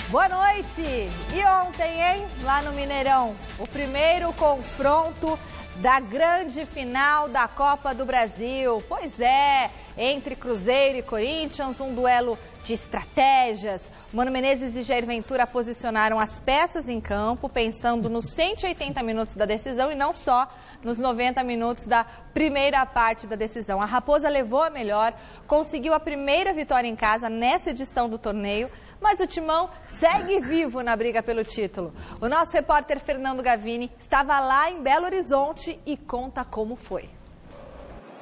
Boa noite! E ontem, hein? Lá no Mineirão, o primeiro confronto da grande final da Copa do Brasil. Pois é, entre Cruzeiro e Corinthians, um duelo de estratégias. Mano Menezes e Jair Ventura posicionaram as peças em campo, pensando nos 180 minutos da decisão e não só nos 90 minutos da primeira parte da decisão. A Raposa levou a melhor, conseguiu a primeira vitória em casa nessa edição do torneio, mas o Timão segue vivo na briga pelo título. O nosso repórter Fernando Gavini estava lá em Belo Horizonte e conta como foi.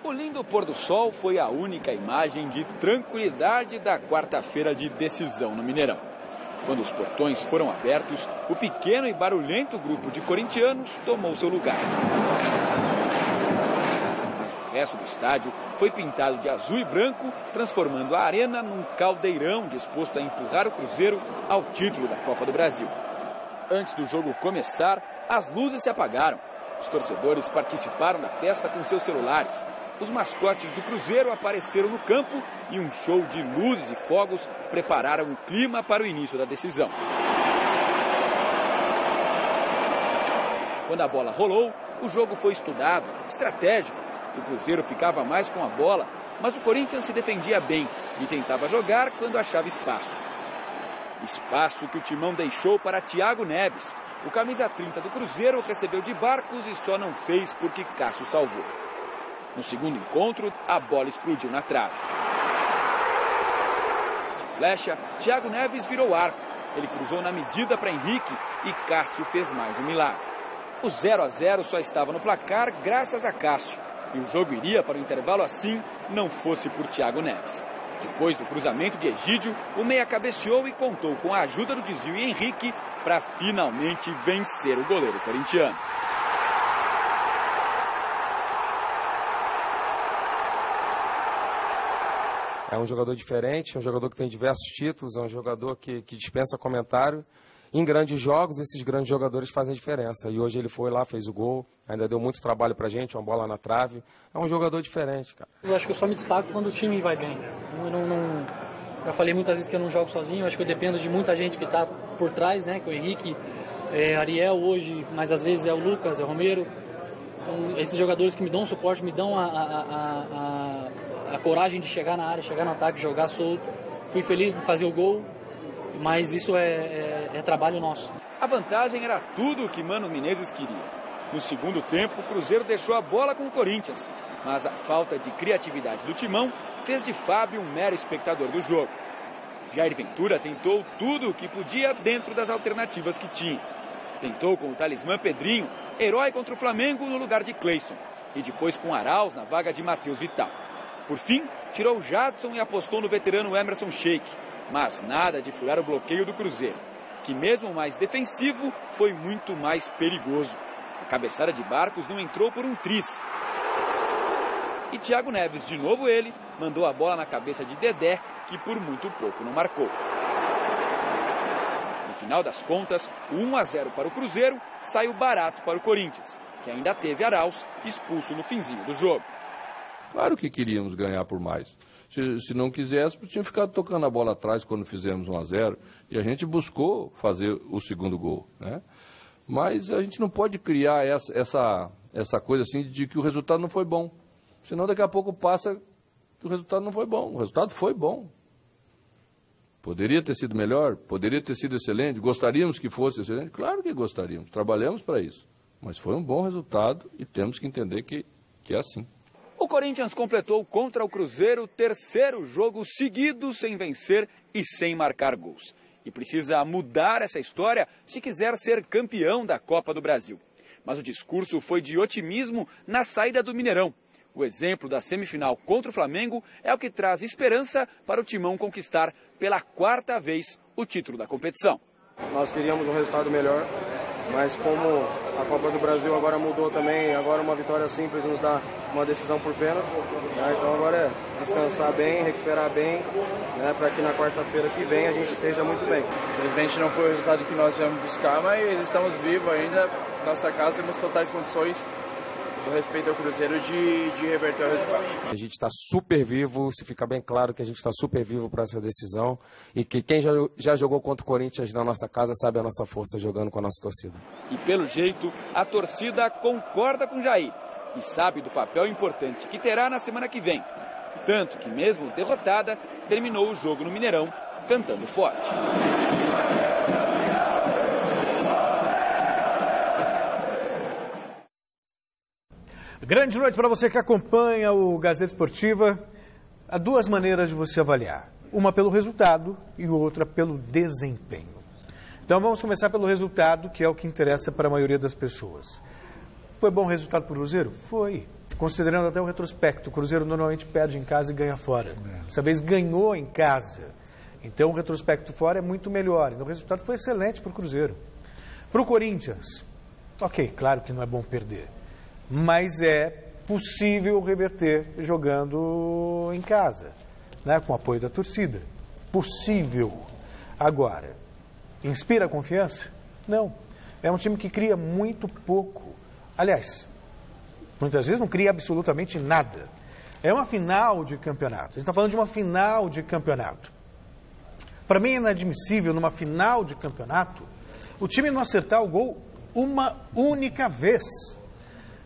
O lindo pôr do sol foi a única imagem de tranquilidade da quarta-feira de decisão no Mineirão. Quando os portões foram abertos, o pequeno e barulhento grupo de corintianos tomou seu lugar. Mas o resto do estádio foi pintado de azul e branco, transformando a arena num caldeirão disposto a empurrar o Cruzeiro ao título da Copa do Brasil. Antes do jogo começar, as luzes se apagaram. Os torcedores participaram da festa com seus celulares. Os mascotes do Cruzeiro apareceram no campo e um show de luzes e fogos prepararam o clima para o início da decisão. Quando a bola rolou, o jogo foi estudado, estratégico. O Cruzeiro ficava mais com a bola, mas o Corinthians se defendia bem e tentava jogar quando achava espaço. Espaço que o Timão deixou para Thiago Neves. O camisa 30 do Cruzeiro recebeu de Barcos e só não fez porque Cássio salvou. No segundo encontro, a bola explodiu na trave. De flecha, Thiago Neves virou arco. Ele cruzou na medida para Henrique e Cássio fez mais um milagre. O 0-0 só estava no placar graças a Cássio. E o jogo iria para o intervalo assim, não fosse por Thiago Neves. Depois do cruzamento de Egídio, o meia cabeceou e contou com a ajuda do desvio e Henrique para finalmente vencer o goleiro corintiano. É um jogador diferente, é um jogador que tem diversos títulos, é um jogador que dispensa comentário. Em grandes jogos, esses grandes jogadores fazem diferença. E hoje ele foi lá, fez o gol, ainda deu muito trabalho pra gente, uma bola na trave. É um jogador diferente, cara. Eu acho que eu só me destaco quando o time vai bem. Já falei muitas vezes que eu não jogo sozinho, eu acho que eu dependo de muita gente que tá por trás, né? Que é o Henrique, Ariel hoje, mas às vezes é o Lucas, é o Romero. Então, esses jogadores que me dão suporte, me dão a coragem de chegar na área, chegar no ataque, jogar solto. Fui feliz de fazer o gol, mas isso é trabalho nosso. A vantagem era tudo o que Mano Menezes queria. No segundo tempo, o Cruzeiro deixou a bola com o Corinthians, mas a falta de criatividade do Timão fez de Fábio um mero espectador do jogo. Jair Ventura tentou tudo o que podia dentro das alternativas que tinha. Tentou com o talismã Pedrinho, herói contra o Flamengo no lugar de Cleison, e depois com Arauz na vaga de Matheus Vital. Por fim, tirou o Jadson e apostou no veterano Emerson Sheik, mas nada de furar o bloqueio do Cruzeiro, que mesmo mais defensivo, foi muito mais perigoso. A cabeçada de Barcos não entrou por um tris. E Thiago Neves, de novo ele, mandou a bola na cabeça de Dedé, que por muito pouco não marcou. No final das contas, o 1-0 para o Cruzeiro saiu barato para o Corinthians, que ainda teve Arauz expulso no finzinho do jogo. Claro que queríamos ganhar por mais. Se não quiséssemos, tinha ficado tocando a bola atrás quando fizemos 1-0. E a gente buscou fazer o segundo gol, né? Mas a gente não pode criar essa coisa assim de que o resultado não foi bom. Senão daqui a pouco passa que o resultado não foi bom. O resultado foi bom. Poderia ter sido melhor, poderia ter sido excelente. Gostaríamos que fosse excelente? Claro que gostaríamos. Trabalhamos para isso. Mas foi um bom resultado e temos que entender que é assim. O Corinthians completou contra o Cruzeiro o terceiro jogo seguido sem vencer e sem marcar gols. E precisa mudar essa história se quiser ser campeão da Copa do Brasil. Mas o discurso foi de otimismo na saída do Mineirão. O exemplo da semifinal contra o Flamengo é o que traz esperança para o Timão conquistar pela quarta vez o título da competição. Nós queríamos um resultado melhor, mas como a Copa do Brasil agora mudou também, agora uma vitória simples nos dá uma decisão por pênalti. Então agora é descansar bem, recuperar bem, né, para que na quarta-feira que vem a gente esteja muito bem. Infelizmente não foi o resultado que nós viemos buscar, mas estamos vivos ainda. Nossa casa temos totais condições do respeito ao Cruzeiro de reverter o resultado. A gente está super vivo, se fica bem claro que a gente está super vivo para essa decisão e que quem já jogou contra o Corinthians na nossa casa sabe a nossa força jogando com a nossa torcida. E pelo jeito, a torcida concorda com Jair e sabe do papel importante que terá na semana que vem. Tanto que mesmo derrotada, terminou o jogo no Mineirão cantando forte. Grande noite para você que acompanha o Gazeta Esportiva. Há duas maneiras de você avaliar. Uma pelo resultado e outra pelo desempenho. Então vamos começar pelo resultado, que é o que interessa para a maioria das pessoas. Foi bom resultado para o Cruzeiro? Foi. Considerando até o retrospecto, o Cruzeiro normalmente perde em casa e ganha fora. Dessa vez ganhou em casa. Então o retrospecto fora é muito melhor. Então o resultado foi excelente para o Cruzeiro. Para o Corinthians, ok, claro que não é bom perder. Mas é possível reverter jogando em casa, né, com o apoio da torcida. Possível. Agora, inspira confiança? Não. É um time que cria muito pouco. Aliás, muitas vezes não cria absolutamente nada. É uma final de campeonato. A gente está falando de uma final de campeonato. Para mim é inadmissível, numa final de campeonato, o time não acertar o gol uma única vez.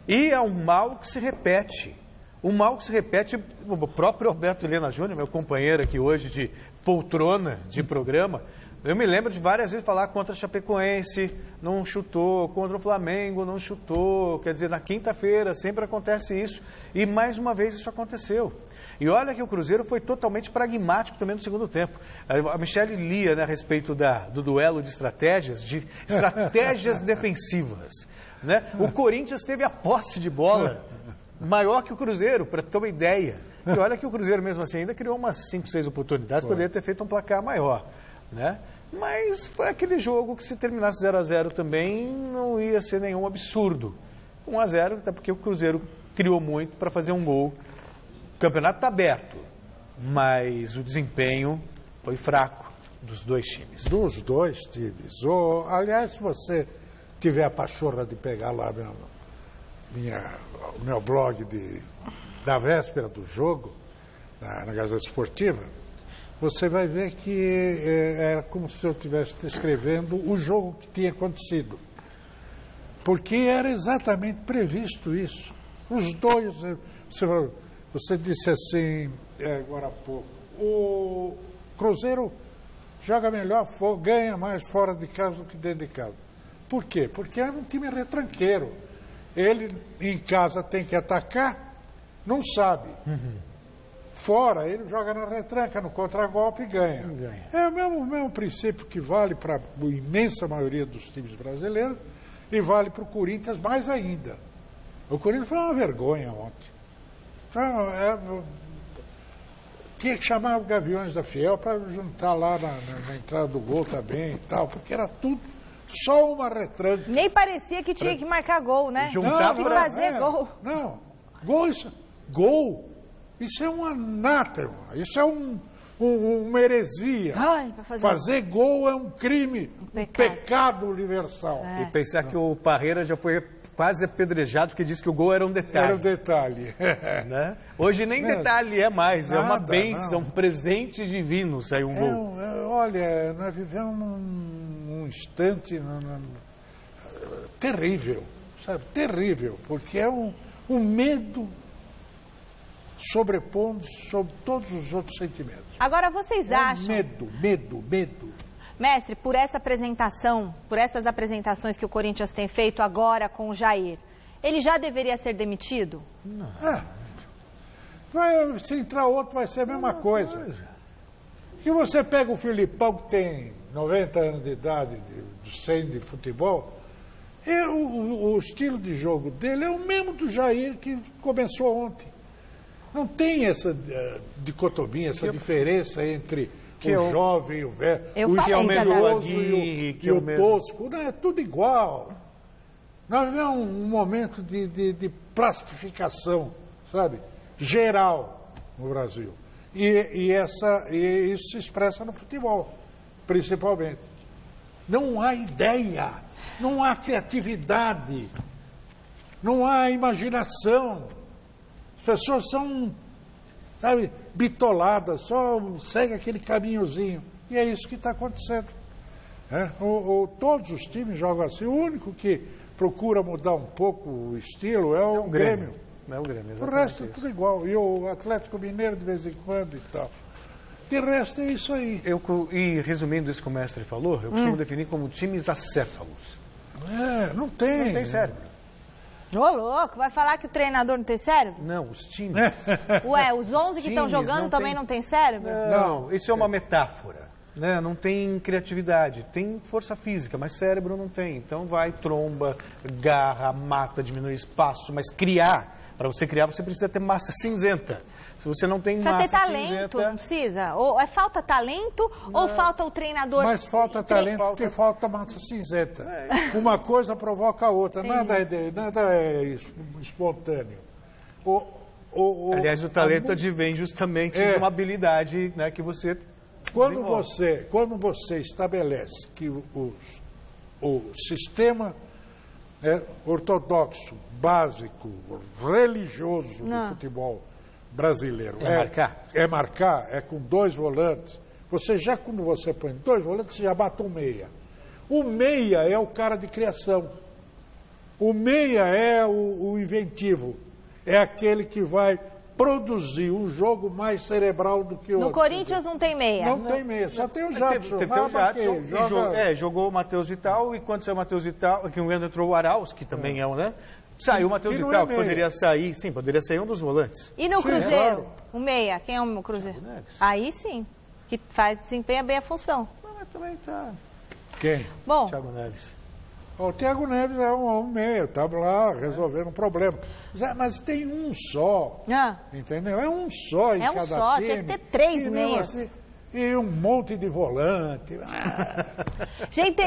E é um mal que se repete. Um mal que se repete, o próprio Alberto Helena Júnior, meu companheiro aqui hoje de poltrona de programa, eu me lembro de várias vezes falar contra a Chapecoense, não chutou, contra o Flamengo, não chutou. Quer dizer, na quinta-feira sempre acontece isso. E mais uma vez isso aconteceu. E olha que o Cruzeiro foi totalmente pragmático também no segundo tempo. A Michele lia, né, a respeito do duelo de estratégias defensivas. Né? O Corinthians teve a posse de bola maior que o Cruzeiro, para ter uma ideia. E olha que o Cruzeiro mesmo assim ainda criou umas 5, 6 oportunidades, poderia ter feito um placar maior. Né? Mas foi aquele jogo que se terminasse 0-0 também não ia ser nenhum absurdo. 1-0, até porque o Cruzeiro criou muito para fazer um gol. O campeonato está aberto, mas o desempenho foi fraco dos dois times. Dos dois times. Aliás, se você tiver a pachorra de pegar lá o meu blog da véspera do jogo, na Gazeta Esportiva, você vai ver que era como se eu estivesse descrevendo o jogo que tinha acontecido. Porque era exatamente previsto isso. Os dois, você disse assim, agora há pouco, o Cruzeiro joga melhor, ganha mais fora de casa do que dentro de casa. Por quê? Porque é um time retranqueiro. Ele, em casa, tem que atacar, não sabe. Fora, ele joga na retranca, no contragolpe e ganha. É o mesmo princípio que vale para a imensa maioria dos times brasileiros e vale para o Corinthians mais ainda. O Corinthians foi uma vergonha ontem. Tinha que chamar o Gaviões da Fiel para juntar lá na entrada do gol também e tal, porque era tudo só uma retranca. Nem parecia que tinha que marcar gol, né? Juntar para fazer gol. Não, gol. Isso é um anátema, isso é uma heresia. Ai, fazer gol é um crime, um pecado universal. E pensar que o Parreira já foi quase apedrejado porque disse que o gol era um detalhe. Era um detalhe. Né? Hoje nem detalhe é mais, é uma bênção, um presente divino sair um gol. Olha, nós vivemos um instante terrível, sabe? Terrível, porque é um medo sobrepondo sobre todos os outros sentimentos. Agora, vocês acham... Medo. Mestre, por essa apresentação, por essas apresentações que o Corinthians tem feito agora com o Jair, ele já deveria ser demitido? Não. Se entrar outro vai ser a mesma coisa. Que você pega o Filipão, que tem 90 anos de idade, de 100 de futebol, o estilo de jogo dele é o mesmo do Jair que começou ontem. Não tem essa dicotomia, essa diferença entre o jovem e o velho, o medroso e o tosco. Não, é tudo igual. Nós vivemos um momento de plastificação, sabe, geral no Brasil. E isso se expressa no futebol, principalmente. Não há ideia, não há criatividade. Não há imaginação. As pessoas são, sabe, bitoladas, só segue aquele caminhozinho. E é isso que está acontecendo. Todos os times jogam assim. O único que procura mudar um pouco o estilo é o Grêmio. É o Grêmio, o resto é tudo igual. E o Atlético Mineiro de vez em quando e tal. De resto é isso aí. E resumindo isso que o mestre falou, eu costumo definir como times acéfalos. Não tem. Não tem cérebro. Ô, louco, vai falar que o treinador não tem cérebro? Não, os times. Ué, os 11 que estão jogando também não tem cérebro? Não, isso é uma metáfora. Né? Não tem criatividade, tem força física, mas cérebro não tem. Então vai, tromba, garra, mata, diminui espaço, mas para você criar, você precisa ter massa cinzenta. Se você não tem massa precisa ter talento, cinzenta... não precisa? Ou falta talento ou falta o treinador? Mas falta talento porque falta massa cinzenta. Uma coisa provoca a outra, nada é espontâneo. Aliás, o talento advém justamente de uma habilidade, né, que você... Quando você estabelece que o sistema ortodoxo, básico, religioso do futebol brasileiro é marcar, é com 2 volantes, quando você põe 2 volantes, você já bate um meia. O meia é o cara de criação. O meia é o inventivo. É aquele que vai produzir um jogo mais cerebral do que o outro. No Corinthians não tem meia. Não tem meia, só tem o Jadson. Jogou o Matheus Vital, e quando saiu o Matheus Vital, que entrou o Arauz, que também né? Saiu o Matheus Vital, que poderia sair, sim, poderia sair um dos volantes. E no Cruzeiro, o meia, quem é o Cruzeiro? Aí sim, que desempenha bem a função. Mas também tá... Quem? Bom, Thiago Neves. O Thiago Neves é um meia, estava lá resolvendo um problema. Mas tem um só, entendeu? É um só em cada time. É um só, tinha que ter 3 meias. Assim, e um monte de volante. Gente,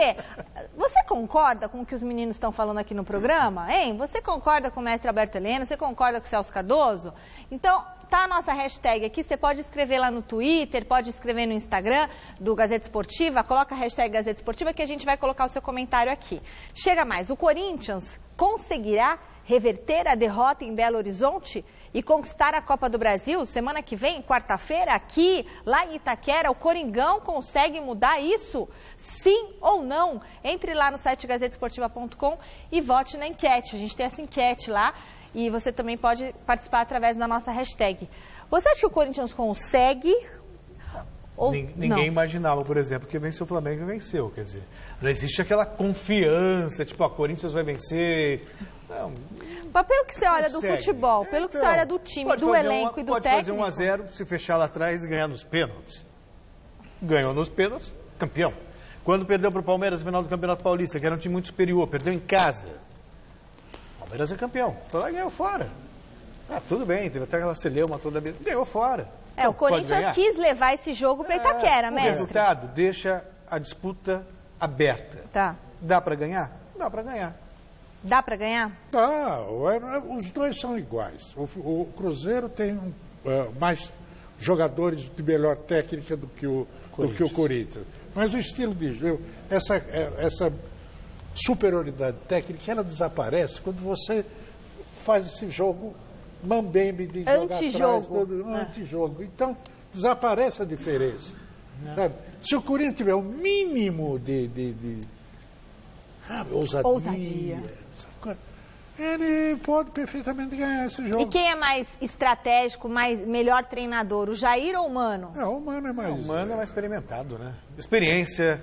você concorda com o que os meninos estão falando aqui no programa? Hein? Você concorda com o mestre Alberto Helena? Você concorda com o Celso Cardoso? Então, tá a nossa hashtag aqui, você pode escrever lá no Twitter, pode escrever no Instagram do Gazeta Esportiva, coloca a hashtag Gazeta Esportiva que a gente vai colocar o seu comentário aqui. Chega mais, o Corinthians conseguirá reverter a derrota em Belo Horizonte e conquistar a Copa do Brasil? Semana que vem, quarta-feira, aqui, lá em Itaquera, o Coringão consegue mudar isso? Sim ou não? Entre lá no site gazetesportiva.com e vote na enquete. A gente tem essa enquete lá e você também pode participar através da nossa hashtag. Você acha que o Corinthians consegue? Ninguém imaginava, por exemplo, que venceu o Flamengo e venceu. Quer dizer, não existe aquela confiança, tipo, a Corinthians vai vencer. Não. Mas pelo que você olha do futebol, pelo que você olha do time, do elenco e do técnico... Pode fazer 1-0, se fechar lá atrás e ganhar nos pênaltis. Ganhou nos pênaltis, campeão. Quando perdeu para o Palmeiras no final do Campeonato Paulista, que era um time muito superior, perdeu em casa. O Palmeiras é campeão. Foi lá e ganhou fora. Tudo bem, teve até aquela celeuma toda. Ganhou fora. O Corinthians quis levar esse jogo para Itaquera, mestre. O resultado deixa a disputa aberta. Tá. Dá para ganhar? Dá para ganhar. Dá para ganhar? Dá. Os dois são iguais. O Cruzeiro tem mais jogadores de melhor técnica do que o Corinthians. Mas o estilo de jogo, essa superioridade técnica, ela desaparece quando você faz esse jogo mambembe de jogar atrás, antijogo. Então, desaparece a diferença. Sabe? Se o Corinthians tiver um mínimo de ousadia, ele pode perfeitamente ganhar esse jogo. E quem é mais estratégico, melhor treinador, o Jair ou o Mano? O Mano é mais... O Mano é mais experimentado, né? Experiência.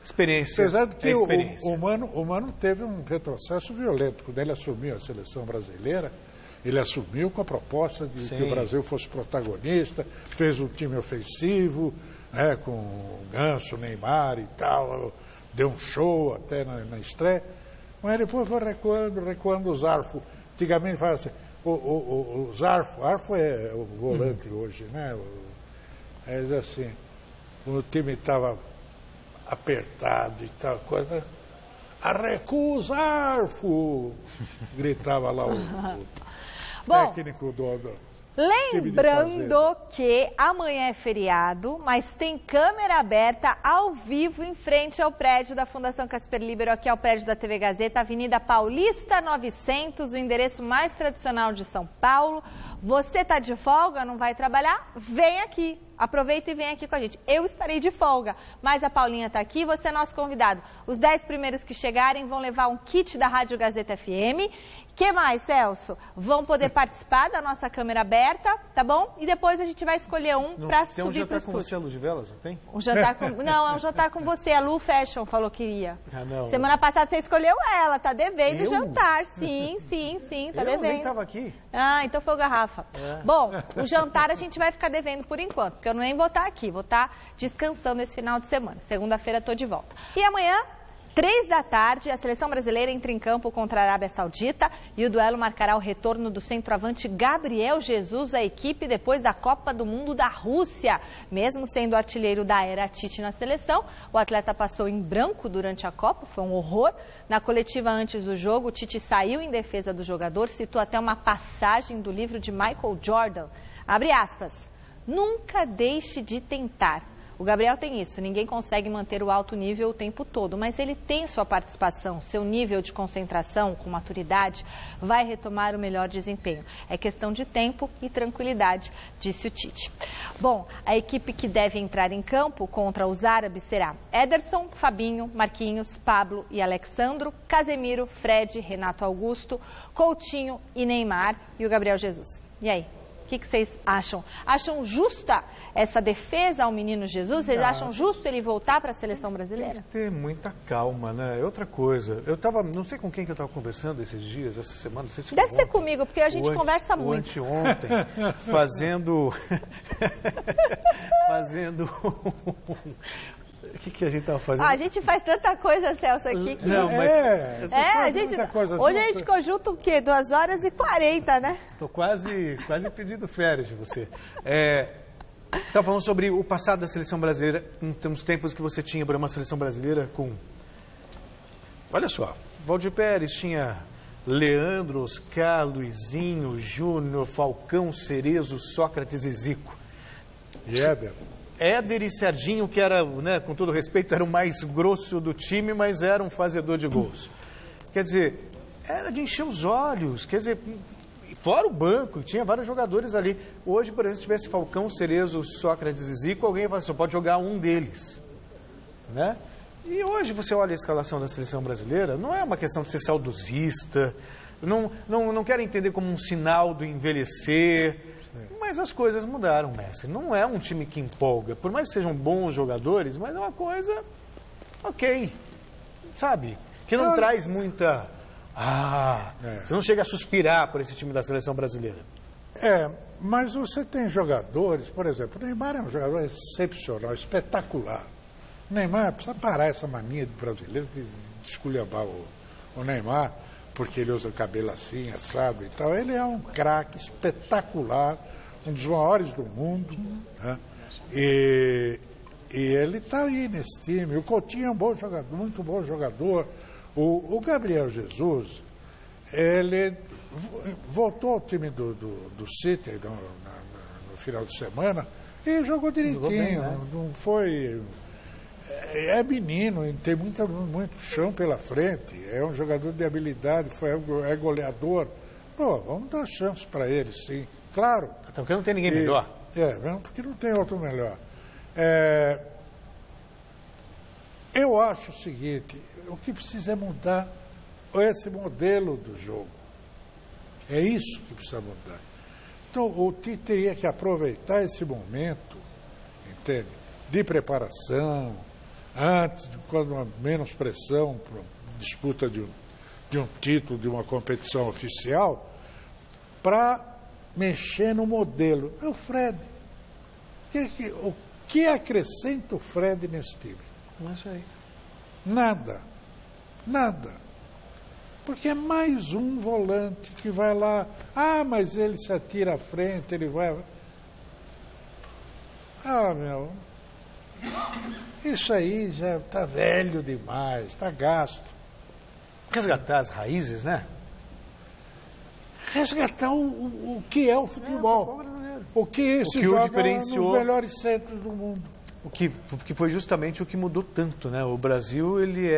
Apesar de que o Mano teve um retrocesso violento. Quando ele assumiu a seleção brasileira, ele assumiu com a proposta de que o Brasil fosse protagonista, fez um time ofensivo, né, com o Ganso, Neymar e tal, deu um show até na estreia. Mas depois foi recuando o Zarfo. Antigamente falava assim, o Zarfo é o volante hoje, né? Mas assim, quando o time estava apertado e tal coisa, arrecua o Zarfo! Gritava lá o técnico do Lembrando que amanhã é feriado, mas tem câmera aberta ao vivo em frente ao prédio da Fundação Casper Libero, aqui ao prédio da TV Gazeta, Avenida Paulista 900, o endereço mais tradicional de São Paulo. Você está de folga, não vai trabalhar? Vem aqui, aproveita e vem aqui com a gente. Eu estarei de folga, mas a Paulinha está aqui, você é nosso convidado. Os 10 primeiros que chegarem vão levar um kit da Rádio Gazeta FM. Que mais, Celso? Vão poder participar da nossa câmera aberta, tá bom? E depois a gente vai escolher um para subir para o estúdio. Tem um jantar com você, a Luz de Velas, não tem? Um jantar com... Não, é um jantar com você. A Lu Fashion falou que iria. Ah, não. Semana passada você escolheu ela, tá devendo o jantar. Sim, tá devendo. Eu nem estava aqui. Ah, então foi o Garrafa. É. Bom, o jantar a gente vai ficar devendo por enquanto, porque eu nem vou estar aqui. Vou estar descansando esse final de semana. Segunda-feira estou de volta. E amanhã... 3 da tarde, a seleção brasileira entra em campo contra a Arábia Saudita e o duelo marcará o retorno do centroavante Gabriel Jesus à equipe depois da Copa do Mundo da Rússia. Mesmo sendo artilheiro da era Tite na seleção, o atleta passou em branco durante a Copa, foi um horror. Na coletiva antes do jogo, o Tite saiu em defesa do jogador, citou até uma passagem do livro de Michael Jordan. Abre aspas, nunca deixe de tentar. O Gabriel tem isso, ninguém consegue manter o alto nível o tempo todo, mas ele tem sua participação, seu nível de concentração com maturidade vai retomar o melhor desempenho. É questão de tempo e tranquilidade, disse o Tite. Bom, a equipe que deve entrar em campo contra os árabes será Ederson, Fabinho, Marquinhos, Pablo e Alexandro, Casemiro, Fred, Renato Augusto, Coutinho e Neymar e o Gabriel Jesus. E aí? O que vocês acham? Acham justa essa defesa ao menino Jesus? Vocês acham justo ele voltar para a seleção brasileira? Tem que ter muita calma, né? É outra coisa. não sei com quem que eu estava conversando esses dias, essa semana. Não sei se deve ser comigo, porque a gente conversa muito. Anteontem, fazendo... O que a gente estava fazendo? A gente faz tanta coisa, Celso, aqui. Que... Não, mas... a gente... Hoje a gente ficou junto o quê? 2h40, né? Estou quase pedindo férias de você. Estava falando sobre o passado da seleção brasileira, nos tempos que você tinha para uma seleção brasileira com... Olha só, Valdir Pérez tinha Leandro, Oscar, Luizinho, Júnior, Falcão, Cerezo, Sócrates e Zico. E Éder e Serginho, que era, né, com todo respeito, era o mais grosso do time, mas era um fazedor de gols. Quer dizer, era de encher os olhos, quer dizer, fora o banco, tinha vários jogadores ali. Hoje, por exemplo, se tivesse Falcão, Cerezo, Sócrates e Zico, alguém só pode jogar um deles, né? E hoje você olha a escalação da seleção brasileira, não é uma questão de ser saudosista, não quero entender como um sinal do envelhecer... Mas as coisas mudaram, mestre. Não é um time que empolga. Por mais que sejam bons jogadores, mas é uma coisa ok, sabe? Que não traz muita... Você não chega a suspirar por esse time da seleção brasileira. Mas você tem jogadores, por exemplo, o Neymar é um jogador excepcional, espetacular. O Neymar precisa parar essa mania do brasileiro de esculhambar o Neymar, porque ele usa o cabelo assim, assado e tal. Ele é um craque espetacular, um dos maiores do mundo, né? E ele está aí nesse time. O Coutinho é um bom jogador, muito bom jogador. O Gabriel Jesus, ele voltou ao time do City no final de semana e jogou direitinho, bem, né? Não foi... É menino, tem muito chão pela frente, é um jogador de habilidade, é goleador. Pô, vamos dar chance para ele, sim. Claro. Até porque não tem ninguém melhor. Não, porque não tem outro melhor. Eu acho o seguinte, o que precisa é mudar esse modelo do jogo. É isso que precisa mudar. Então, o Tite teria que aproveitar esse momento, entende? De preparação, antes, quando há menos pressão para disputa de um título, de uma competição oficial, para mexer no modelo. É o Fred. O que acrescenta o Fred nesse time? Não sei. Nada. Porque é mais um volante que vai lá. Mas ele se atira à frente, ele vai... meu... Isso aí já está velho demais, está gasto. Resgatar as raízes, né? resgatar o que é o futebol. O que se joga nos melhores centros do mundo. O que foi justamente o que mudou tanto, né? O Brasil, ele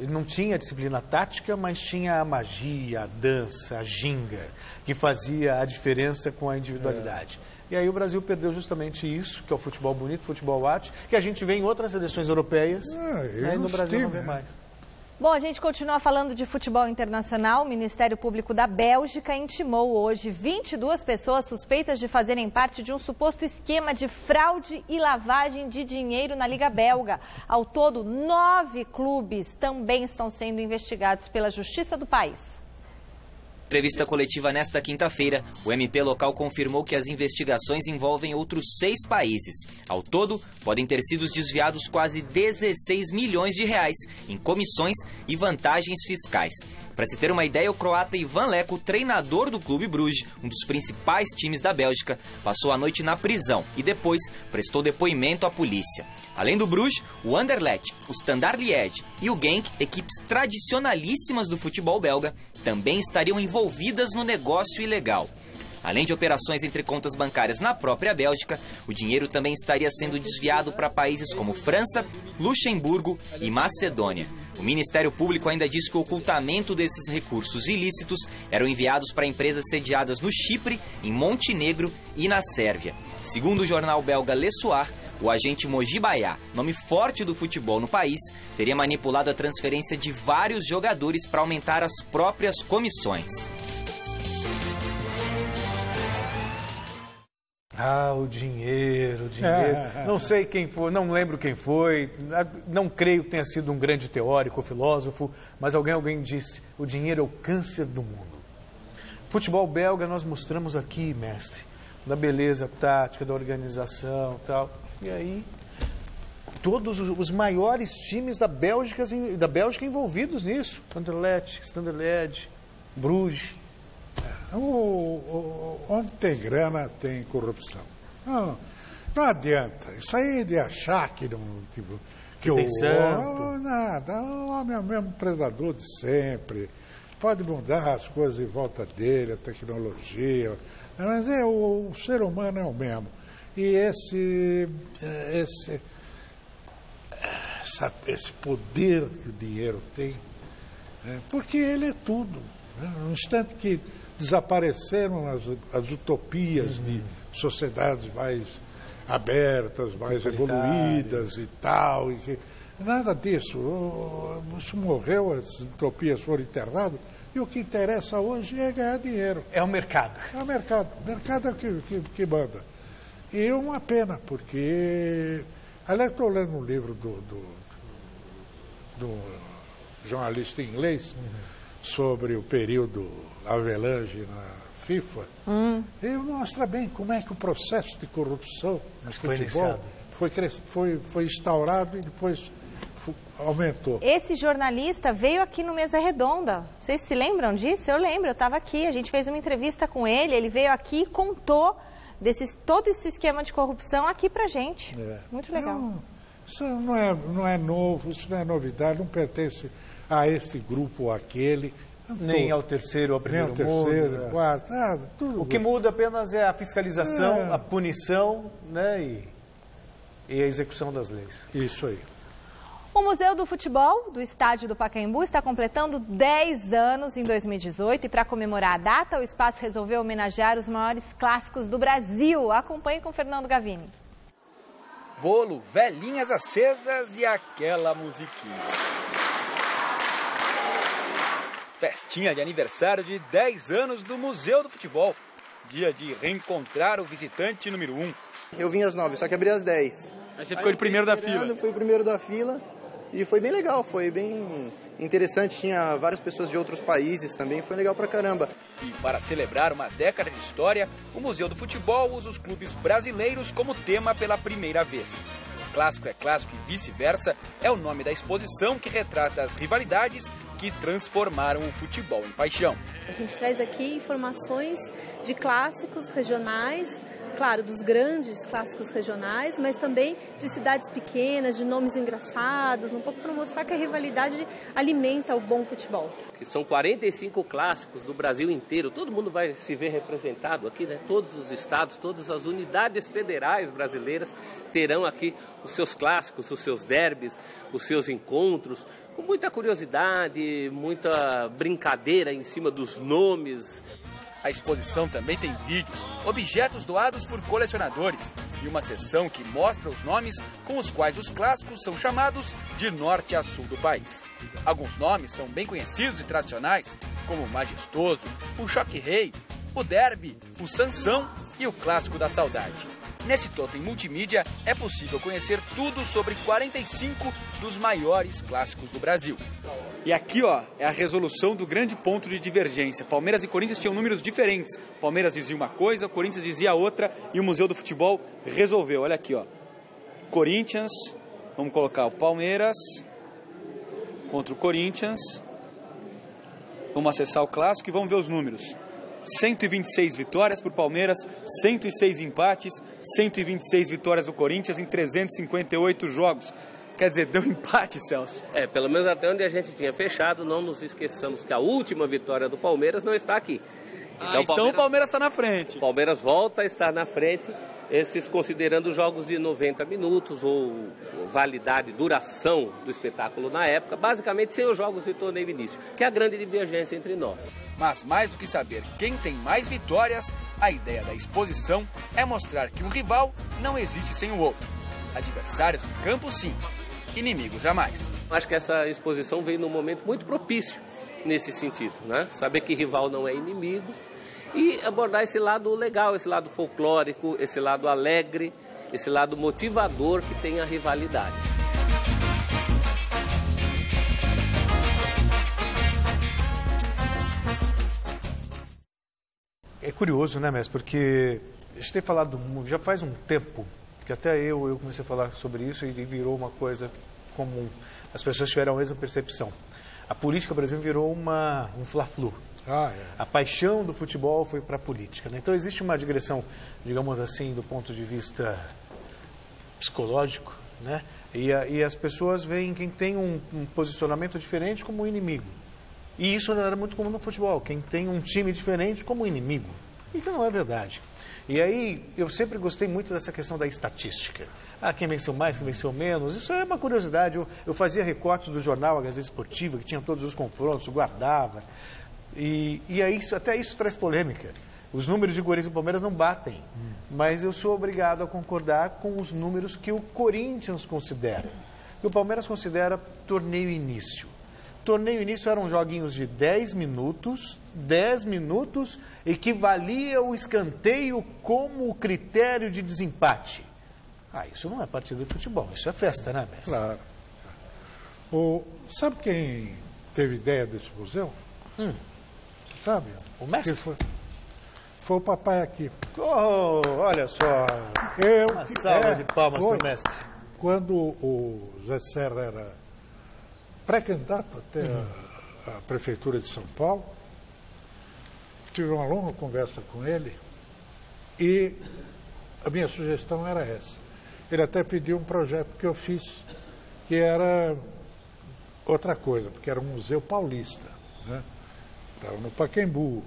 não tinha a disciplina tática, mas tinha a magia, a dança, a ginga, que fazia a diferença com a individualidade. E aí o Brasil perdeu justamente isso, que é o futebol bonito, futebol arte, que a gente vê em outras seleções europeias, e no Brasil não vê mais. Bom, a gente continua falando de futebol internacional. O Ministério Público da Bélgica intimou hoje 22 pessoas suspeitas de fazerem parte de um suposto esquema de fraude e lavagem de dinheiro na Liga Belga. Ao todo, 9 clubes também estão sendo investigados pela Justiça do país. Em entrevista coletiva nesta quinta-feira, o MP local confirmou que as investigações envolvem outros 6 países. Ao todo, podem ter sido desviados quase 16 milhões de reais em comissões e vantagens fiscais. Para se ter uma ideia, o croata Ivan Leko, treinador do Clube Bruges, um dos principais times da Bélgica, passou a noite na prisão e depois prestou depoimento à polícia. Além do Bruges, o Anderlecht, o Standard Liège e o Genk, equipes tradicionalíssimas do futebol belga, também estariam envolvidas no negócio ilegal. Além de operações entre contas bancárias na própria Bélgica, o dinheiro também estaria sendo desviado para países como França, Luxemburgo e Macedônia. O Ministério Público ainda diz que o ocultamento desses recursos ilícitos eram enviados para empresas sediadas no Chipre, em Montenegro e na Sérvia. Segundo o jornal belga Le Soir, o agente Mogi Bayá, nome forte do futebol no país, teria manipulado a transferência de vários jogadores para aumentar as próprias comissões. O dinheiro. Não sei quem foi, não lembro quem foi, não creio que tenha sido um grande teórico ou filósofo, mas alguém disse, o dinheiro é o câncer do mundo. Futebol belga nós mostramos aqui, mestre, da beleza tática, da organização e tal. E aí, todos os maiores times da Bélgica envolvidos nisso. Anderlecht, Standard Liège, Bruges. Onde tem grana, tem corrupção. Não adianta. Isso aí de achar que tem santo. Nada. O homem é o mesmo predador de sempre. Pode mudar as coisas em volta dele, a tecnologia. Mas o ser humano é o mesmo. E esse poder que o dinheiro tem, porque ele é tudo. No instante que desapareceram as utopias de sociedades mais abertas, mais evoluídas e tal. Nada disso. Isso morreu, as utopias foram enterradas, e o que interessa hoje é ganhar dinheiro. É o mercado. É o mercado. O mercado é o que manda. E é uma pena, porque... Aliás, estou lendo um livro do jornalista inglês sobre o período Avelange na FIFA. Ele mostra bem como é que o processo de corrupção no futebol foi instaurado e depois aumentou. Esse jornalista veio aqui no Mesa Redonda. Vocês se lembram disso? Eu lembro, eu estava aqui. A gente fez uma entrevista com ele. Ele veio aqui e contou todo esse esquema de corrupção aqui pra gente. Muito legal. Isso não é novo, isso não é novidade, não pertence a este grupo ou àquele. Nem ao terceiro ou ao primeiro mundo. Nem ao terceiro, quarto, nada, tudo. O que muda apenas é a fiscalização, a punição, né, e a execução das leis. Isso aí. O Museu do Futebol do Estádio do Pacaembu está completando 10 anos em 2018 e para comemorar a data, o espaço resolveu homenagear os maiores clássicos do Brasil. Acompanhe com Fernando Gavini. Bolo, velhinhas acesas e aquela musiquinha. Festinha de aniversário de 10 anos do Museu do Futebol. Dia de reencontrar o visitante número 1. Eu vim às 9, só que abri às 10. Aí você ficou de primeiro da fila. Fui o primeiro da fila e foi bem legal, foi bem interessante. Tinha várias pessoas de outros países também, foi legal pra caramba. E para celebrar uma década de história, o Museu do Futebol usa os clubes brasileiros como tema pela primeira vez. Clássico é clássico e vice-versa é o nome da exposição que retrata as rivalidades que transformaram o futebol em paixão. A gente traz aqui informações de clássicos regionais claro, dos grandes clássicos regionais, mas também de cidades pequenas, de nomes engraçados, um pouco para mostrar que a rivalidade alimenta o bom futebol. São 45 clássicos do Brasil inteiro, todo mundo vai se ver representado aqui, né? Todos os estados, todas as unidades federais brasileiras terão aqui os seus clássicos, os seus derbys, os seus encontros, com muita curiosidade, muita brincadeira em cima dos nomes. A exposição também tem vídeos, objetos doados por colecionadores e uma seção que mostra os nomes com os quais os clássicos são chamados de norte a sul do país. Alguns nomes são bem conhecidos e tradicionais, como o Majestoso, o Choque Rei, o Derby, o Sansão e o Clássico da Saudade. Nesse totem multimídia é possível conhecer tudo sobre 45 dos maiores clássicos do Brasil. E aqui, ó, é a resolução do grande ponto de divergência. Palmeiras e Corinthians tinham números diferentes. Palmeiras dizia uma coisa, o Corinthians dizia outra e o Museu do Futebol resolveu. Olha aqui, ó. Corinthians, vamos colocar o Palmeiras contra o Corinthians. Vamos acessar o clássico e vamos ver os números. 126 vitórias por Palmeiras, 106 empates, 126 vitórias do Corinthians em 358 jogos. Quer dizer, deu empate, Celso. Pelo menos até onde a gente tinha fechado, não nos esqueçamos que a última vitória do Palmeiras não está aqui. Então o Palmeiras está na frente. O Palmeiras volta a estar na frente, esses considerando jogos de 90 minutos ou validade, duração do espetáculo na época, basicamente sem os jogos de torneio início, que é a grande divergência entre nós. Mas mais do que saber quem tem mais vitórias, a ideia da exposição é mostrar que um rival não existe sem o outro. Adversários em campo, sim. Inimigos jamais. Acho que essa exposição veio num momento muito propício nesse sentido, né? Saber que rival não é inimigo e abordar esse lado legal, esse lado folclórico, esse lado alegre, esse lado motivador que tem a rivalidade. É curioso, né, Mestre? Porque a gente tem falado, já faz um tempo, que até eu comecei a falar sobre isso e virou uma coisa comum. As pessoas tiveram a mesma percepção. A política, por exemplo, virou um fla-flu. A paixão do futebol foi para a política, né? Então existe uma digressão, digamos assim, do ponto de vista psicológico, né? E as pessoas veem quem tem um posicionamento diferente como um inimigo. E isso não era muito comum no futebol, quem tem um time diferente como inimigo. Isso não é verdade. E aí, eu sempre gostei muito dessa questão da estatística. Quem venceu mais, quem venceu menos. Isso é uma curiosidade. Eu fazia recortes do jornal A Gazeta Esportiva, que tinha todos os confrontos, guardava. E aí, até isso traz polêmica. Os números de Corinthians e Palmeiras não batem. Mas eu sou obrigado a concordar com os números que o Corinthians considera. E o Palmeiras considera torneio início. Torneio início eram joguinhos de 10 minutos equivalia o escanteio como critério de desempate. Isso não é partida de futebol, isso é festa, né, Mestre? Claro. Sabe quem teve ideia desse museu? Você sabe? O Mestre? Foi o papai aqui. Olha só. Uma salva de palmas para o Mestre. Quando o Zé Serra era pré-candidato até a Prefeitura de São Paulo, tive uma longa conversa com ele e a minha sugestão era essa. Ele até pediu um projeto que eu fiz, que era outra coisa, porque era um museu paulista, né? Estava no Pacaembu,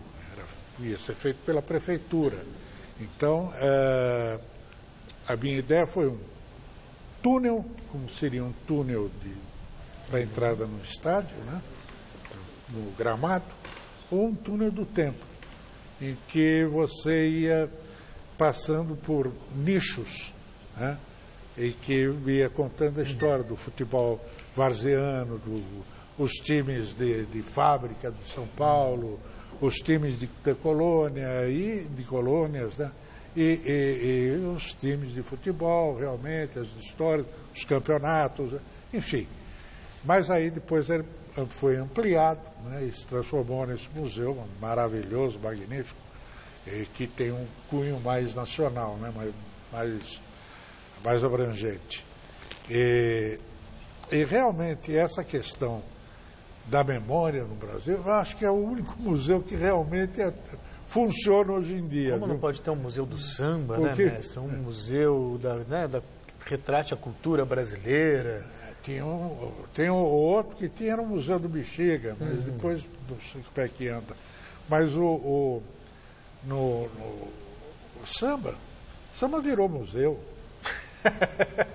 ia ser feito pela Prefeitura. Então, a minha ideia foi um túnel, como seria um túnel para a entrada no estádio, né? No gramado, ou um túnel do tempo, em que você ia passando por nichos, né? E que ia contando a história do futebol varziano, os times de fábrica de São Paulo, os times de colônia e de colônias, né? E os times de futebol, realmente, as histórias, os campeonatos, enfim. Mas aí depois ele foi ampliado, né, e se transformou nesse museu maravilhoso, magnífico, que tem um cunho mais nacional, né, mais abrangente. E realmente essa questão da memória no Brasil, eu acho que é o único museu que realmente funciona hoje em dia. Como não pode ter um museu do samba, né, mestre? Um museu da retrate a cultura brasileira. Tem outro que tinha no Museu do Bexiga, mas depois não sei como é que anda. Mas o samba virou museu.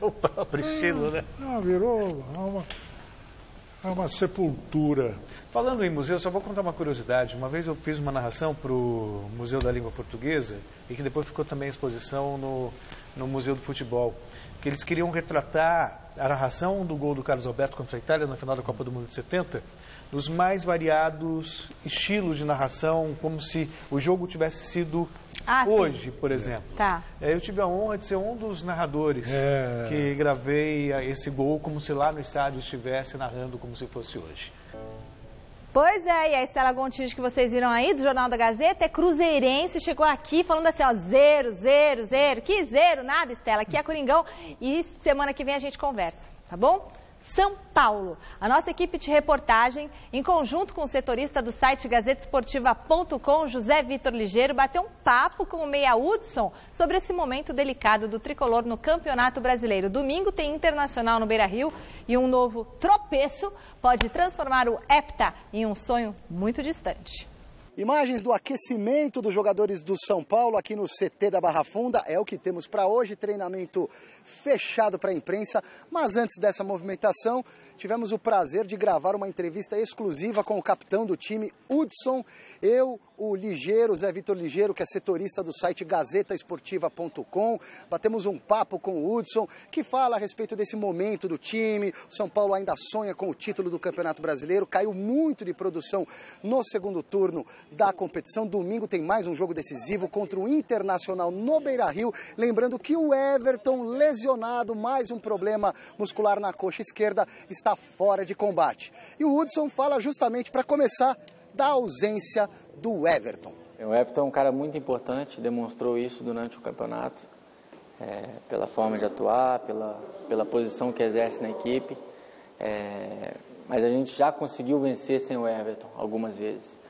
O próprio estilo, né? Não, virou uma sepultura. Falando em museu, só vou contar uma curiosidade. Uma vez eu fiz uma narração para o Museu da Língua Portuguesa e que depois ficou também a exposição no Museu do Futebol, que eles queriam retratar a narração do gol do Carlos Alberto contra a Itália na final da Copa do Mundo de 70, nos mais variados estilos de narração, como se o jogo tivesse sido hoje, por exemplo. Tá. Eu tive a honra de ser um dos narradores que gravei esse gol como se lá no estádio estivesse narrando como se fosse hoje. Pois é, e a Estela Gontijo que vocês viram aí, do Jornal da Gazeta, é cruzeirense, chegou aqui falando assim, ó, 0, 0, 0. Que zero? Nada, Estela, aqui é Coringão e semana que vem a gente conversa, tá bom? São Paulo. A nossa equipe de reportagem, em conjunto com o setorista do site gazetesportiva.com, José Vitor Ligeiro, bateu um papo com o meia Hudson sobre esse momento delicado do tricolor no Campeonato Brasileiro. Domingo tem Internacional no Beira-Rio e um novo tropeço pode transformar o hepta em um sonho muito distante. Imagens do aquecimento dos jogadores do São Paulo aqui no CT da Barra Funda. É o que temos para hoje, treinamento fechado para a imprensa. Mas antes dessa movimentação, tivemos o prazer de gravar uma entrevista exclusiva com o capitão do time, Hudson. Eu, o Ligeiro, Zé Vitor Ligeiro, que é setorista do site gazetesportiva.com. Batemos um papo com o Hudson, que fala a respeito desse momento do time. O São Paulo ainda sonha com o título do Campeonato Brasileiro. Caiu muito de produção no segundo turno da competição. Domingo tem mais um jogo decisivo contra o Internacional no Beira-Rio. Lembrando que o Everton, lesionado, mais um problema muscular na coxa esquerda, está fora de combate. E o Hudson fala justamente, para começar, da ausência do Everton. O Everton é um cara muito importante, demonstrou isso durante o campeonato, pela forma de atuar, pela posição que exerce na equipe. Mas a gente já conseguiu vencer sem o Everton algumas vezes.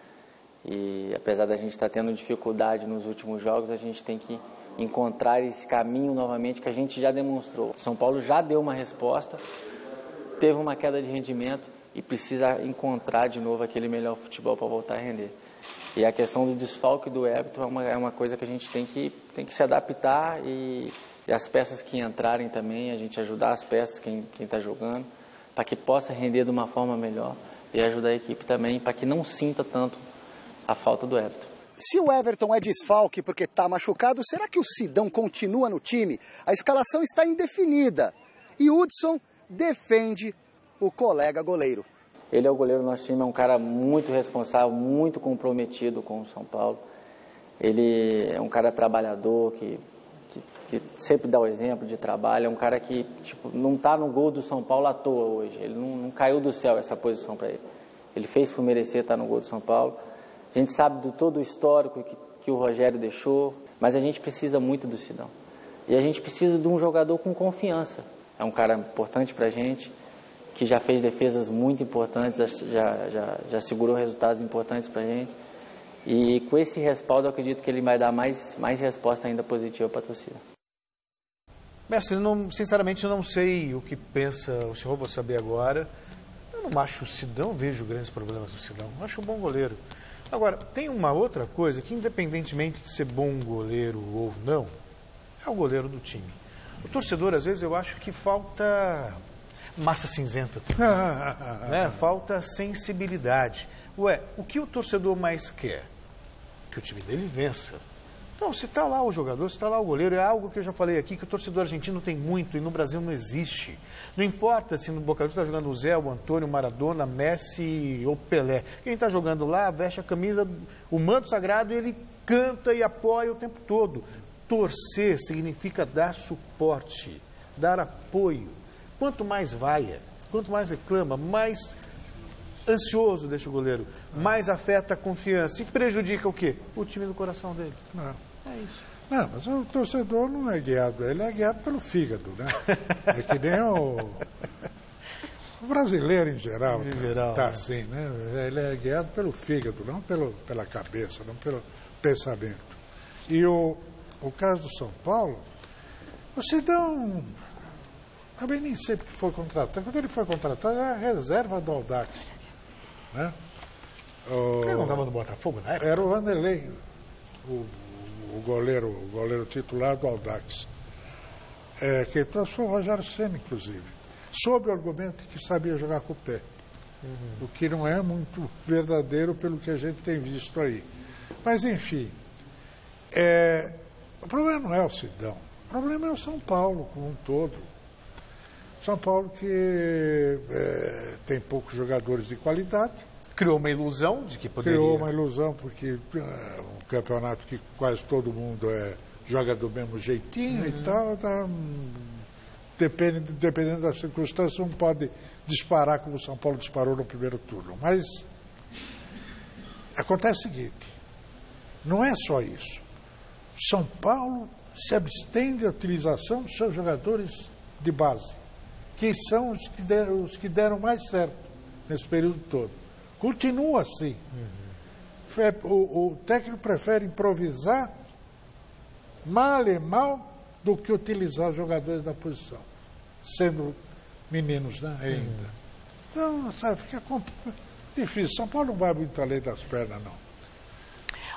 E apesar da gente estar tendo dificuldade nos últimos jogos, a gente tem que encontrar esse caminho novamente que a gente já demonstrou. São Paulo já deu uma resposta, teve uma queda de rendimento e precisa encontrar de novo aquele melhor futebol para voltar a render. E a questão do desfalque do Everton é uma coisa que a gente tem que se adaptar e as peças que entrarem também, a gente ajudar as peças, quem está jogando, para que possa render de uma forma melhor e ajudar a equipe também para que não sinta tanto a falta do Everton. Se o Everton é desfalque porque está machucado, será que o Sidão continua no time? A escalação está indefinida e Hudson defende o colega goleiro. Ele é o goleiro do nosso time, é um cara muito responsável, muito comprometido com o São Paulo. Ele é um cara trabalhador, que sempre dá o exemplo de trabalho. É um cara que não está no gol do São Paulo à toa hoje. Ele não caiu do céu essa posição para ele. Ele fez por merecer estar no gol do São Paulo. A gente sabe de todo o histórico que o Rogério deixou, mas a gente precisa muito do Sidão. E a gente precisa de um jogador com confiança. É um cara importante para a gente, que já fez defesas muito importantes, já segurou resultados importantes para a gente. E com esse respaldo, eu acredito que ele vai dar mais resposta ainda positiva para a torcida. Mestre, sinceramente, eu não sei o que pensa o senhor, vou saber agora. Eu não acho o Sidão, vejo grandes problemas do Sidão. Eu acho um bom goleiro. Agora, tem uma outra coisa que, independentemente de ser bom goleiro ou não, é o goleiro do time. O torcedor, às vezes, eu acho que falta massa cinzenta, né? Falta sensibilidade. O que o torcedor mais quer? Que o time dele vença. Então, se está lá o jogador, se está lá o goleiro, é algo que eu já falei aqui, que o torcedor argentino tem muito e no Brasil não existe. Não importa se no Boca Juniors está jogando o Zé, o Antônio, o Maradona, Messi ou Pelé. Quem está jogando lá, veste a camisa, o manto sagrado, e ele canta e apoia o tempo todo. Torcer significa dar suporte, dar apoio. Quanto mais vaia, quanto mais reclama, mais ansioso deixa o goleiro, mais afeta a confiança e prejudica o quê? O time do coração dele. Não. É isso. Não, mas o torcedor não é guiado, ele é guiado pelo fígado, né? É que nem o brasileiro em geral, tá assim, né? Ele é guiado pelo fígado, não pela cabeça, não pensamento. E o caso do São Paulo, o Sidão também nem sempre que foi contratado. Quando ele foi contratado, era a reserva do Audax. Né? Ele não estava no Botafogo, né? Era o Vanderlei, o goleiro titular do Audax. Quem trouxe foi o Rogério Ceni, inclusive. Sob o argumento que sabia jogar com o pé. O que não é muito verdadeiro pelo que a gente tem visto aí. Mas, enfim, o problema não é o Sidão. O problema é o São Paulo como um todo. São Paulo que tem poucos jogadores de qualidade. Criou uma ilusão de que poderia... Criou uma ilusão porque um campeonato que quase todo mundo joga do mesmo jeitinho e tal, dependendo das circunstâncias, não pode disparar como o São Paulo disparou no primeiro turno. Mas acontece o seguinte, não é só isso. São Paulo se abstém da utilização dos seus jogadores de base, que são os que deram mais certo nesse período todo. Continua assim. O técnico prefere improvisar mal e mal do que utilizar os jogadores da posição, sendo meninos, né, ainda. Então, sabe, fica difícil. São Paulo não vai muito além das pernas, não.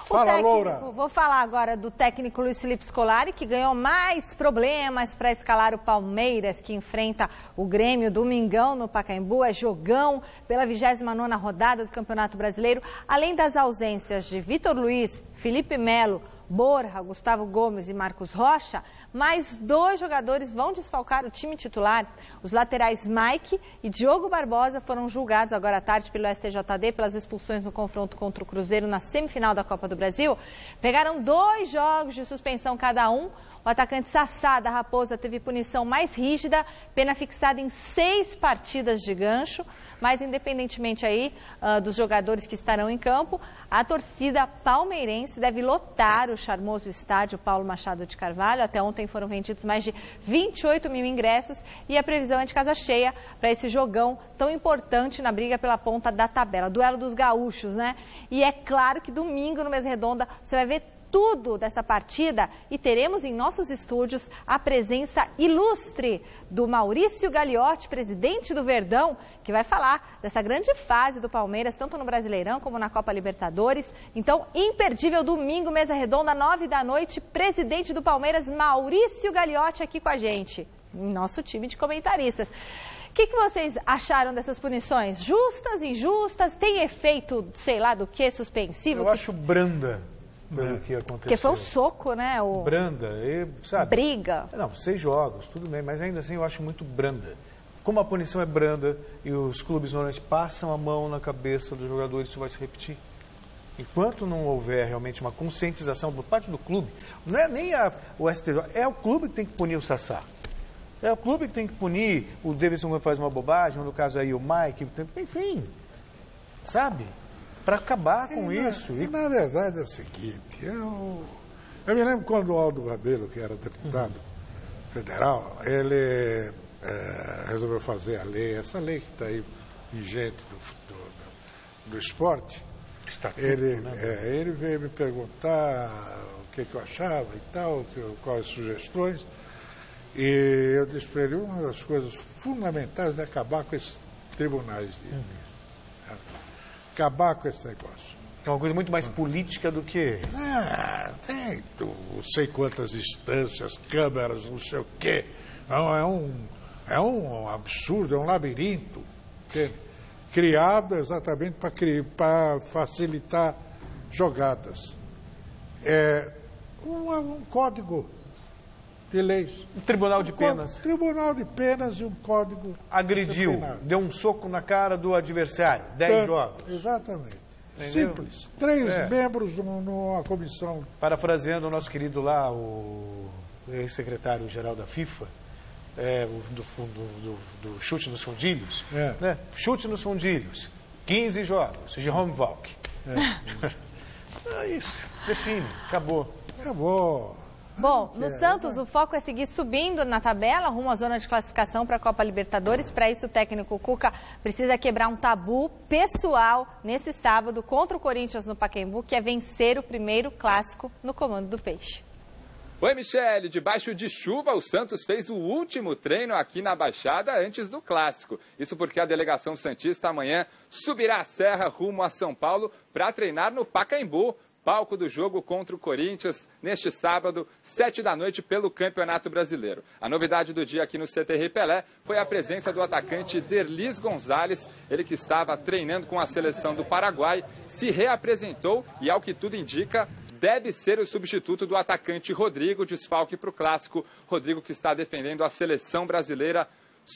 Fala, Loura. Vou falar agora do técnico Luiz Felipe Scolari, que ganhou mais problemas para escalar o Palmeiras, que enfrenta o Grêmio domingão no Pacaembu. É jogão pela 29ª rodada do Campeonato Brasileiro. Além das ausências de Vitor Luiz, Felipe Melo, Borja, Gustavo Gomes e Marcos Rocha, mais 2 jogadores vão desfalcar o time titular. Os laterais Mike e Diogo Barbosa foram julgados agora à tarde pelo STJD pelas expulsões no confronto contra o Cruzeiro na semifinal da Copa do Brasil. Pegaram 2 jogos de suspensão cada um. O atacante Sassá da Raposa teve punição mais rígida, pena fixada em 6 partidas de gancho. Mas, independentemente aí dos jogadores que estarão em campo, a torcida palmeirense deve lotar o charmoso estádio Paulo Machado de Carvalho. Até ontem foram vendidos mais de 28 mil ingressos e a previsão é de casa cheia para esse jogão tão importante na briga pela ponta da tabela. Duelo dos gaúchos, né? E é claro que domingo no Mesa Redonda você vai ver tudo dessa partida e teremos em nossos estúdios a presença ilustre do Maurício Gagliotti, presidente do Verdão, que vai falar dessa grande fase do Palmeiras, tanto no Brasileirão como na Copa Libertadores. Então, imperdível domingo, Mesa Redonda, 9 da noite, presidente do Palmeiras, Maurício Gagliotti, aqui com a gente, em nosso time de comentaristas. O que vocês acharam dessas punições? Justas, injustas? Tem efeito, sei lá, do que suspensivo? Eu acho branda. Pelo que aconteceu. Porque foi um soco, né? Branda, sabe? Briga. Não, 6 jogos, tudo bem, mas ainda assim eu acho muito branda. Como a punição é branda e os clubes normalmente passam a mão na cabeça dos jogadores, isso vai se repetir. Enquanto não houver realmente uma conscientização por parte do clube, não é nem o STJ, é o clube que tem que punir o Sassá. É o clube que tem que punir o Davidson quando faz uma bobagem, no caso aí o Mike, enfim, sabe? Para acabar com isso. E na verdade é o seguinte, eu me lembro quando o Aldo Rabelo, que era deputado federal, ele resolveu fazer a lei, essa lei que está aí vigente do esporte. Ele veio me perguntar o que eu achava e tal, quais as sugestões, e eu disse para ele, uma das coisas fundamentais é acabar com esses tribunais acabar com esse negócio. É uma coisa muito mais política do que... Tem não sei quantas instâncias, câmeras, não sei o quê. É um absurdo, é um labirinto, entende? Criado exatamente para facilitar jogadas. É um código de leis. Um tribunal de penas. Tribunal de penas e um código. Agrediu, deu um soco na cara do adversário, 10 jogos. Exatamente. Entendeu? Simples. 3 membros numa comissão. Parafraseando o nosso querido lá, o ex-secretário-geral da FIFA, do chute nos fundilhos. Né? Chute nos fundilhos. 15 jogos. Jerome Valk. É isso. Define. Acabou. Bom, no Santos o foco é seguir subindo na tabela, rumo à zona de classificação para a Copa Libertadores. Para isso o técnico Cuca precisa quebrar um tabu pessoal nesse sábado contra o Corinthians no Pacaembu, que é vencer o primeiro clássico no comando do Peixe. Oi, Michele. Debaixo de chuva, o Santos fez o último treino aqui na Baixada antes do clássico. Isso porque a delegação santista amanhã subirá a serra rumo a São Paulo para treinar no Pacaembu, palco do jogo contra o Corinthians, neste sábado, 7 da noite, pelo Campeonato Brasileiro. A novidade do dia aqui no CT Pelé foi a presença do atacante Derlis Gonzalez, ele que estava treinando com a seleção do Paraguai, se reapresentou e, ao que tudo indica, deve ser o substituto do atacante Rodrigo, desfalque para o clássico. Rodrigo que está defendendo a seleção brasileira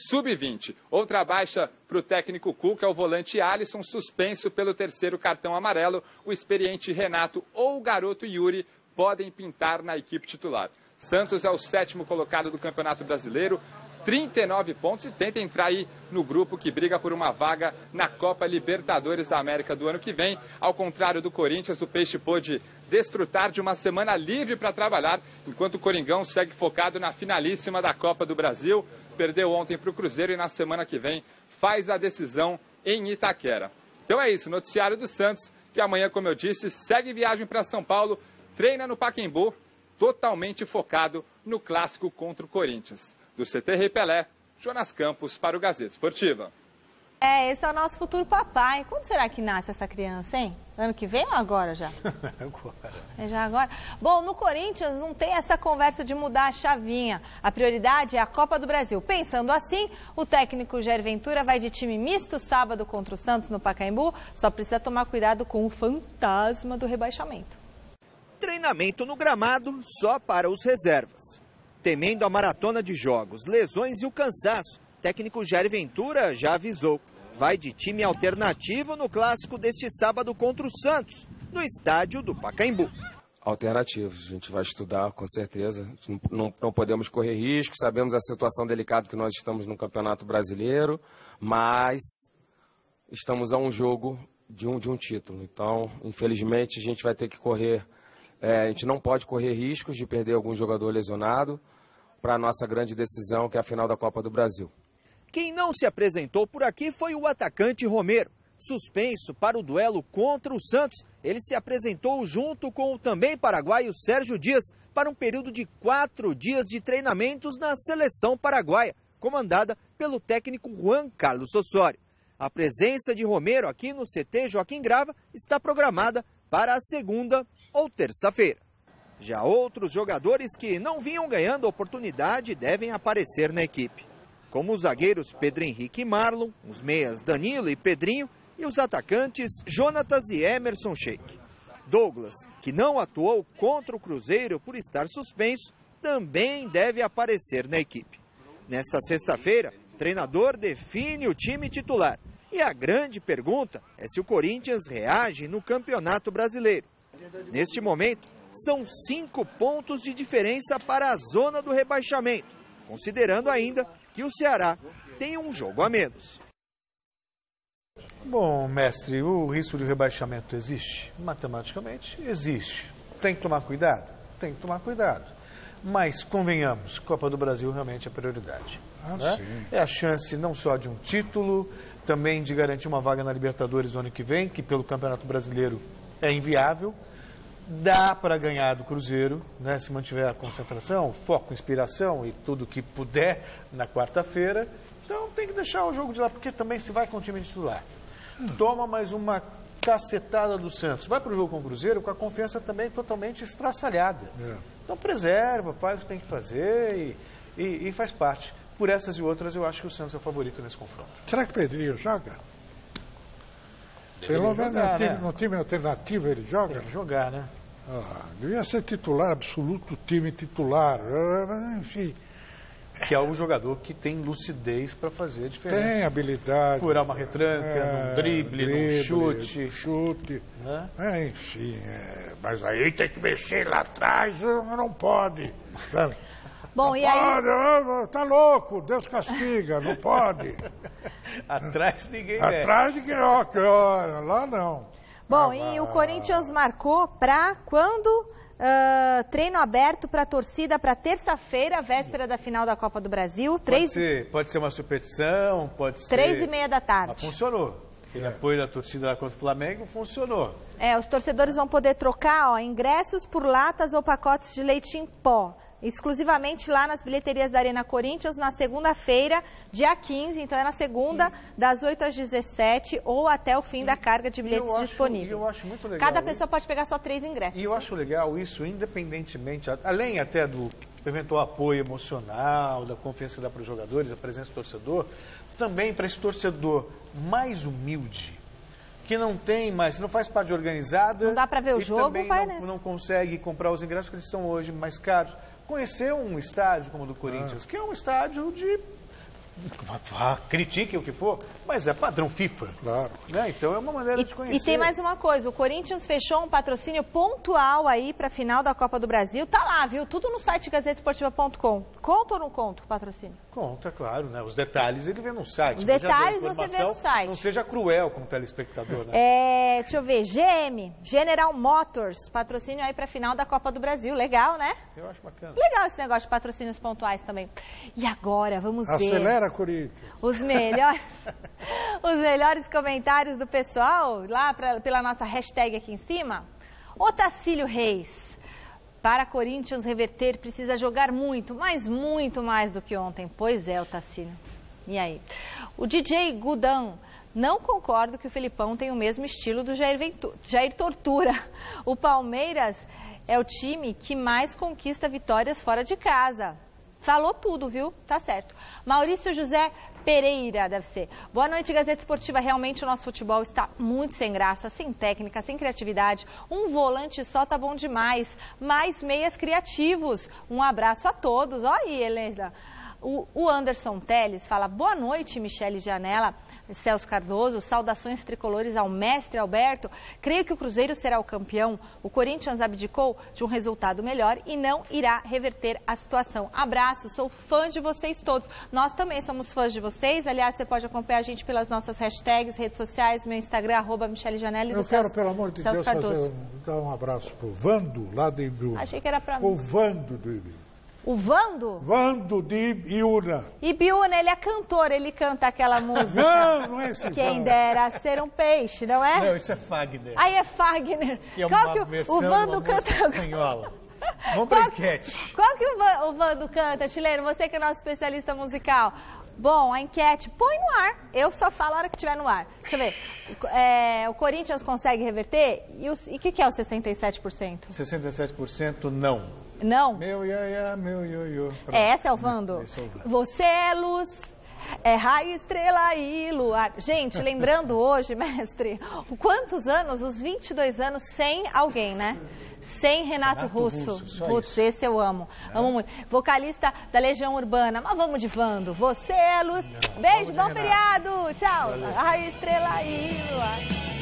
Sub-20. Outra baixa para o técnico Cuca é o volante Alisson, suspenso pelo terceiro cartão amarelo. O experiente Renato ou o garoto Yuri podem pintar na equipe titular. Santos é o 7º colocado do Campeonato Brasileiro, 39 pontos e tenta entrar aí no grupo que briga por uma vaga na Copa Libertadores da América do ano que vem. Ao contrário do Corinthians, o Peixe pôde desfrutar de uma semana livre para trabalhar, enquanto o Coringão segue focado na finalíssima da Copa do Brasil. Perdeu ontem para o Cruzeiro e na semana que vem faz a decisão em Itaquera. Então é isso, noticiário do Santos, que amanhã, como eu disse, segue viagem para São Paulo, treina no Pacaembu, totalmente focado no clássico contra o Corinthians. Do CT Pelé, Jonas Campos para o Gazeta Esportiva. Esse é o nosso futuro papai. Quando será que nasce essa criança, hein? Ano que vem ou agora já? Agora. É já agora? Bom, no Corinthians não tem essa conversa de mudar a chavinha. A prioridade é a Copa do Brasil. Pensando assim, o técnico Jair Ventura vai de time misto sábado contra o Santos no Pacaembu. Só precisa tomar cuidado com o fantasma do rebaixamento. Treinamento no gramado só para os reservas. Temendo a maratona de jogos, lesões e o cansaço, o técnico Jair Ventura já avisou. Vai de time alternativo no clássico deste sábado contra o Santos, no estádio do Pacaembu. Alternativos, a gente vai estudar com certeza. Não podemos correr risco, sabemos a situação delicada que nós estamos no Campeonato Brasileiro, mas estamos a um jogo de um título. Então, infelizmente, a gente vai ter que correr. A gente não pode correr riscos de perder algum jogador lesionado para a nossa grande decisão, que é a final da Copa do Brasil. Quem não se apresentou por aqui foi o atacante Romero. Suspenso para o duelo contra o Santos, ele se apresentou junto com o também paraguaio Sérgio Dias para um período de 4 dias de treinamentos na seleção paraguaia, comandada pelo técnico Juan Carlos Osório. A presença de Romero aqui no CT Joaquim Grava está programada para a segunda ou terça-feira. Já outros jogadores que não vinham ganhando oportunidade devem aparecer na equipe, como os zagueiros Pedro Henrique e Marlon, os meias Danilo e Pedrinho e os atacantes Jonatas e Emerson Sheik. Douglas, que não atuou contra o Cruzeiro por estar suspenso, também deve aparecer na equipe. Nesta sexta-feira, o treinador define o time titular. E a grande pergunta é se o Corinthians reage no Campeonato Brasileiro. Neste momento, são 5 pontos de diferença para a zona do rebaixamento, considerando ainda que o Ceará tem um jogo a menos. Bom, mestre, o risco de rebaixamento existe? Matematicamente existe. Tem que tomar cuidado? Tem que tomar cuidado. Mas, convenhamos, Copa do Brasil realmente é prioridade. Né? É a chance não só de um título, também de garantir uma vaga na Libertadores no ano que vem, que pelo Campeonato Brasileiro é inviável. Dá para ganhar do Cruzeiro, né, se mantiver a concentração, foco, inspiração e tudo que puder na quarta-feira. Então tem que deixar o jogo de lá, porque também se vai com o time titular. Toma mais uma cacetada do Santos. Vai para o jogo com o Cruzeiro com a confiança também totalmente estraçalhada. Então preserva, faz o que tem que fazer e faz parte. Por essas e outras, eu acho que o Santos é o favorito nesse confronto. Será que o Pedrinho joga? Pelo menos no time alternativo ele joga? Tem que jogar, né? Devia ser titular absoluto, time titular, enfim. Que é um jogador que tem lucidez para fazer a diferença. Tem habilidade. Furar uma retranca, num drible, num chute. Né? Enfim, mas aí tem que mexer lá atrás, não pode. Sabe? Bom, e aí... Tá louco, Deus castiga, não pode. Atrás ninguém Atrás ninguém, lá não. Bom, e o Corinthians marcou para quando treino aberto para a torcida para terça-feira, véspera da final da Copa do Brasil. Pode ser uma superstição, pode ser... 3h30 da tarde. Mas funcionou. Aquele apoio da torcida lá contra o Flamengo funcionou. Os torcedores vão poder trocar ingressos por latas ou pacotes de leite em pó. Exclusivamente lá nas bilheterias da Arena Corinthians, na segunda-feira, dia 15, então é na segunda, das 8 às 17 ou até o fim da carga de bilhetes disponíveis. Eu acho muito legal. Cada pessoa pode pegar só 3 ingressos. E eu acho legal isso, independentemente, além até do eventual apoio emocional, da confiança que dá para os jogadores, a presença do torcedor, também para esse torcedor mais humilde, que não tem mais, não faz parte de organizada. Não dá para ver o jogo, também não consegue comprar os ingressos, porque eles estão hoje mais caros. Conhecer um estádio como o do Corinthians, que é um estádio de... Critiquem o que for, mas é padrão FIFA. Claro. Né? Então é uma maneira de conhecer. E tem mais uma coisa, o Corinthians fechou um patrocínio pontual aí para a final da Copa do Brasil. Tá lá, viu? Tudo no site gazetesportiva.com. Conta ou não conta o patrocínio? Conta, claro, né? Os detalhes ele vê no site. Os detalhes você vê no site. Não seja cruel como telespectador, né? Deixa eu ver, GM, General Motors, patrocínio aí para a final da Copa do Brasil. Legal, né? Eu acho bacana. Legal esse negócio de patrocínios pontuais também. E agora, vamos ver... Acelera, Corinthians. Os melhores comentários do pessoal, lá pela nossa hashtag aqui em cima. Otacílio Reis. Para Corinthians reverter, precisa jogar muito, mas muito mais do que ontem. Pois é, Otacílio. E aí? O DJ Gudão. Não concordo que o Felipão tem o mesmo estilo do Jair Tortura. O Palmeiras é o time que mais conquista vitórias fora de casa. Falou tudo, viu? Tá certo. Maurício José Pereira, deve ser. Boa noite, Gazeta Esportiva. Realmente o nosso futebol está muito sem graça, sem técnica, sem criatividade. Um volante só tá bom demais. Mais meias criativos. Um abraço a todos. Olha aí, Helena. O Anderson Teles fala, boa noite, Michele Janela, Celso Cardoso, saudações tricolores ao mestre Alberto. Creio que o Cruzeiro será o campeão. O Corinthians abdicou de um resultado melhor e não irá reverter a situação. Abraço, sou fã de vocês todos. Nós também somos fãs de vocês. Aliás, você pode acompanhar a gente pelas nossas hashtags, redes sociais, meu Instagram, @Michele Janela e do Celso. Eu quero, pelo amor de Deus, dar um abraço pro Vando, lá de Ibiúna. Achei que era pra mim. O Vando do Ibiúna. O Vando? Vando de Ibiúna. Ibiúna, ele é cantor, ele canta aquela música. Não é esse. Quem dera ser um peixe, não é? Não, isso é Fagner. Aí é Fagner. Que é uma versão o Vando de uma música espanhola. Vamos pra enquete. Qual que o Vando canta, Chileno? Você que é nosso especialista musical. Bom, a enquete, põe no ar. Eu só falo a hora que estiver no ar. Deixa eu ver. O Corinthians consegue reverter? E o que é o 67%? 67% não. Não? Meu iaiá, meu ioiô. Esse é o Vando? Você é luz, é raio, estrela e luar. Gente, lembrando hoje, mestre, quantos anos? Os 22 anos sem alguém, né? Sem Renato Russo. Putz, esse eu amo. Amo muito. Vocalista da Legião Urbana. Mas vamos de Vando. Você é luz. Beijo, bom feriado. Tchau. Raio, estrela e luar.